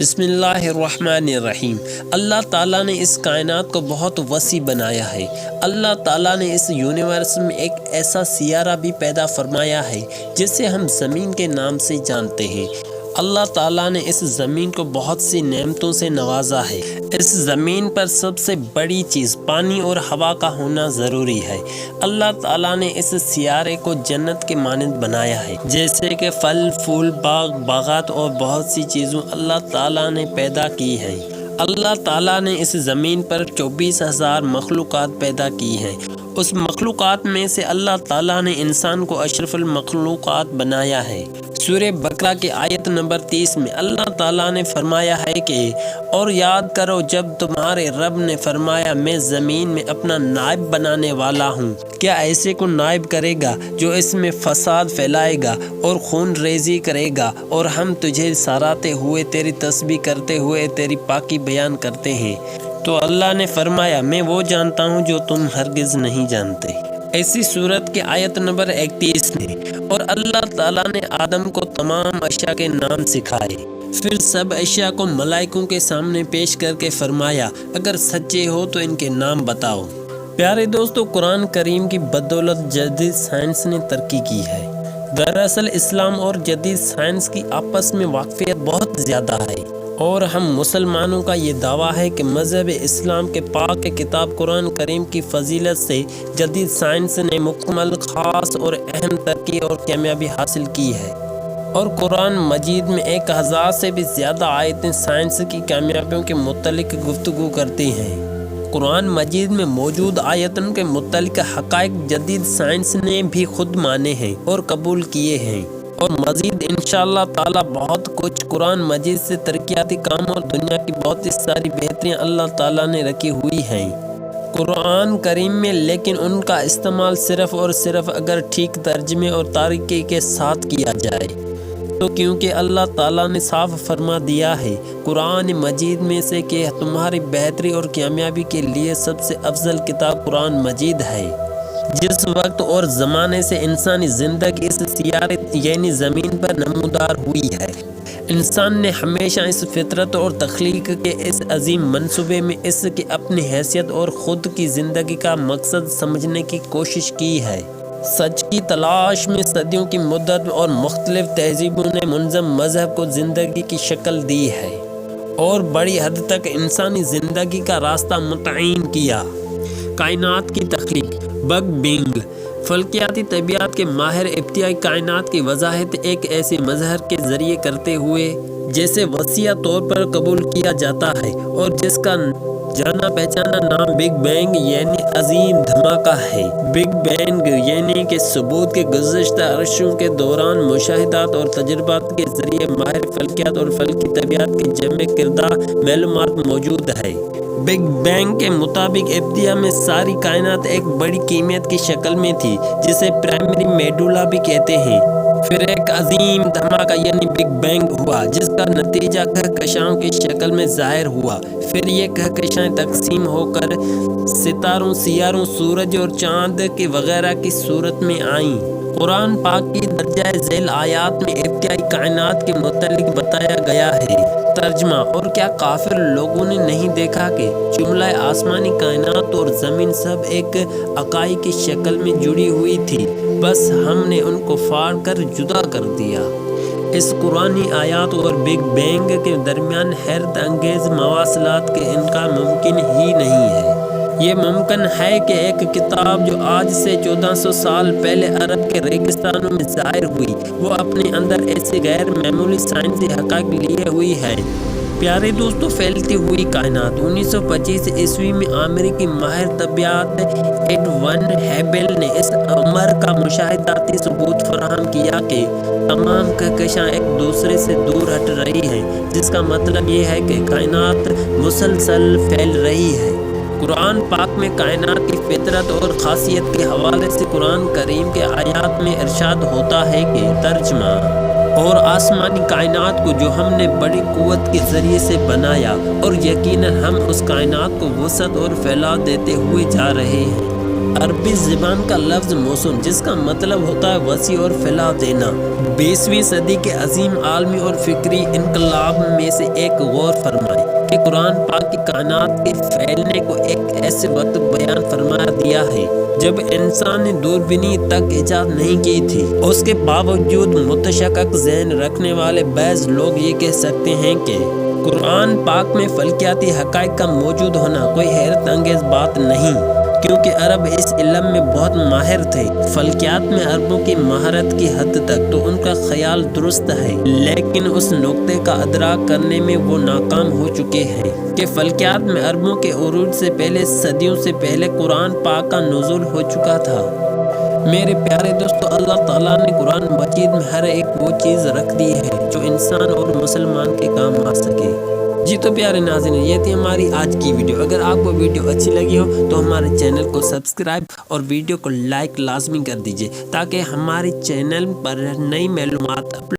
بسم اللہ الرحمن الرحیم۔ اللہ تعالیٰ نے اس کائنات کو بہت وسیع بنایا ہے۔ اللہ تعالیٰ نے اس یونیورس میں ایک ایسا سیارہ بھی پیدا فرمایا ہے جسے ہم زمین کے نام سے جانتے ہیں۔ اللہ تعالیٰ نے اس زمین کو بہت سی نعمتوں سے نوازا ہے۔ اس زمین پر سب سے بڑی چیز پانی اور ہوا کا ہونا ضروری ہے۔ اللہ تعالیٰ نے اس سیارے کو جنت کے مانند بنایا ہے، جیسے کہ پھل پھول باغات اور بہت سی چیزوں اللہ تعالیٰ نے پیدا کی ہیں۔ اللہ تعالیٰ نے اس زمین پر 24,000 مخلوقات پیدا کی ہیں۔ اس مخلوقات میں سے اللہ تعالیٰ نے انسان کو اشرف المخلوقات بنایا ہے۔ سورہ بقرہ کی آیت نمبر 30 میں اللہ تعالیٰ نے فرمایا ہے کہ اور یاد کرو جب تمہارے رب نے فرمایا میں زمین میں اپنا نائب بنانے والا ہوں۔ کیا ایسے کو نائب کرے گا جو اس میں فساد پھیلائے گا اور خون ریزی کرے گا، اور ہم تجھے سراہتے ہوئے تیری تسبیح کرتے ہوئے تیری پاکی بیان کرتے ہیں۔ تو اللہ نے فرمایا میں وہ جانتا ہوں جو تم ہرگز نہیں جانتے۔ ایسی صورت کی آیت نمبر 31 میں اور اللہ تعالیٰ نے آدم کو تمام اشیاء کے نام سکھائے، پھر سب اشیاء کو ملائکوں کے سامنے پیش کر کے فرمایا اگر سچے ہو تو ان کے نام بتاؤ۔ پیارے دوستو، قرآن کریم کی بدولت جدید سائنس نے ترقی کی ہے۔ دراصل اسلام اور جدید سائنس کی آپس میں واقفیت بہت زیادہ ہے، اور ہم مسلمانوں کا یہ دعویٰ ہے کہ مذہب اسلام کے پاک کتاب قرآن کریم کی فضیلت سے جدید سائنس نے مکمل، خاص اور اہم ترقی اور کامیابی حاصل کی ہے، اور قرآن مجید میں 1000 سے بھی زیادہ آیتیں سائنس کی کامیابیوں کے متعلق گفتگو کرتی ہیں۔ قرآن مجید میں موجود آیتوں کے متعلق حقائق جدید سائنس نے بھی خود مانے ہیں اور قبول کیے ہیں، اور مزید انشاءاللہ تعالی بہت کچھ قرآن مجید سے ترقیاتی کام اور دنیا کی بہت ساری بہتریاں اللہ تعالیٰ نے رکھی ہوئی ہیں قرآن کریم میں، لیکن ان کا استعمال صرف اور صرف اگر ٹھیک ترجمے اور طریقے کے ساتھ کیا جائے تو، کیونکہ اللہ تعالیٰ نے صاف فرما دیا ہے قرآن مجید میں سے کہ تمہاری بہتری اور کامیابی کے لیے سب سے افضل کتاب قرآن مجید ہے۔ جس وقت اور زمانے سے انسانی زندگی اس سیارے یعنی زمین پر نمودار ہوئی ہے، انسان نے ہمیشہ اس فطرت اور تخلیق کے اس عظیم منصوبے میں اس کی اپنی حیثیت اور خود کی زندگی کا مقصد سمجھنے کی کوشش کی ہے۔ سچ کی تلاش میں صدیوں کی مدت اور مختلف تہذیبوں نے منظم مذہب کو زندگی کی شکل دی ہے، اور بڑی حد تک انسانی زندگی کا راستہ متعین کیا۔ کائنات کی تخلیق، بگ بینگ، فلکیاتی طبیعت کے ماہر ابتدائی کائنات کی وضاحت ایک ایسے مظہر کے ذریعے کرتے ہوئے جسے وسیع طور پر قبول کیا جاتا ہے اور جس کا جانا پہچانا نام بگ بینگ یعنی عظیم دھماکہ ہے۔ بگ بینگ یعنی کہ ثبوت کے گزشتہ عرصوں کے دوران مشاہدات اور تجربات کے ذریعے ماہر فلکیات اور فلکی طبیعت کی جمع کردہ معلومات موجود ہے۔ بگ بینگ کے مطابق ابتدا میں ساری کائنات ایک بڑی کمیت کی شکل میں تھی جسے پرائمری میڈولا بھی کہتے ہیں۔ پھر ایک عظیم دھماکہ یعنی بگ بینگ ہوا جس کا نتیجہ کہکشاؤں کی شکل میں ظاہر ہوا۔ پھر یہ کہکشائیں تقسیم ہو کر ستاروں، سیاروں، سورج اور چاند کے وغیرہ کی صورت میں آئیں۔ قرآن پاک کی درجہ ذیل آیات میں ابتدائی کائنات کے متعلق بتایا گیا ہے۔ ترجمہ: اور کیا کافر لوگوں نے نہیں دیکھا کہ جملہ آسمانی کائنات اور زمین سب ایک اکائی کی شکل میں جڑی ہوئی تھی، بس ہم نے ان کو پھاڑ کر جدا کر دیا۔ اس قرآنی آیات اور بگ بینگ کے درمیان حیرت انگیز مواصلات کے انکار ممکن ہی نہیں ہے۔ یہ ممکن ہے کہ ایک کتاب جو آج سے 1400 سال پہلے عرب کے ریگستانوں میں ظاہر ہوئی، وہ اپنے اندر ایسے غیر معمولی سائنسی حقائق لیے ہوئی ہے۔ پیارے دوستو، پھیلتی ہوئی کائنات 1925 عیسوی میں امریکی ماہر طبیعت ایڈون ہبل نے اس امر کا مشاہداتی ثبوت فراہم کیا کہ تمام کہکشاں ایک دوسرے سے دور ہٹ رہی ہیں، جس کا مطلب یہ ہے کہ کائنات مسلسل پھیل رہی ہے۔ قرآن پاک میں کائنات کی فطرت اور خاصیت کے حوالے سے قرآن کریم کے آیات میں ارشاد ہوتا ہے کہ ترجمہ: اور آسمانی کائنات کو جو ہم نے بڑی قوت کے ذریعے سے بنایا، اور یقیناً ہم اس کائنات کو وسعت اور پھیلا دیتے ہوئے جا رہے ہیں۔ عربی زبان کا لفظ موسون جس کا مطلب ہوتا ہے وسیع اور پھیلا دینا۔ 20ویں صدی کے عظیم عالمی اور فکری انقلاب میں سے ایک غور فرمائیں کہ قرآن پاک کی کائنات کے پھیلنے کو ایک ایسے وقت بیان فرما دیا ہے جب انسان نے دوربینی تک ایجاد نہیں کی تھی۔ اس کے باوجود متشکک ذہن رکھنے والے بعض لوگ یہ کہہ سکتے ہیں کہ قرآن پاک میں فلکیاتی حقائق کا موجود ہونا کوئی حیرت انگیز بات نہیں، کیونکہ عرب اس علم میں بہت ماہر تھے۔ فلکیات میں عربوں کی مہارت کی حد تک تو ان کا خیال درست ہے، لیکن اس نقطے کا ادراک کرنے میں وہ ناکام ہو چکے ہیں کہ فلکیات میں عربوں کے عروج سے پہلے صدیوں سے پہلے قرآن پاک کا نزول ہو چکا تھا۔ میرے پیارے دوستو، اللہ تعالیٰ نے قرآن مجید میں ہر ایک وہ چیز رکھ دی ہے جو انسان اور مسلمان کے کام آ سکے۔ جی تو پیارے ناظرین، یہ تھی ہماری آج کی ویڈیو۔ اگر آپ کو ویڈیو اچھی لگی ہو تو ہمارے چینل کو سبسکرائب اور ویڈیو کو لائک لازمی کر دیجئے تاکہ ہمارے چینل پر نئی معلومات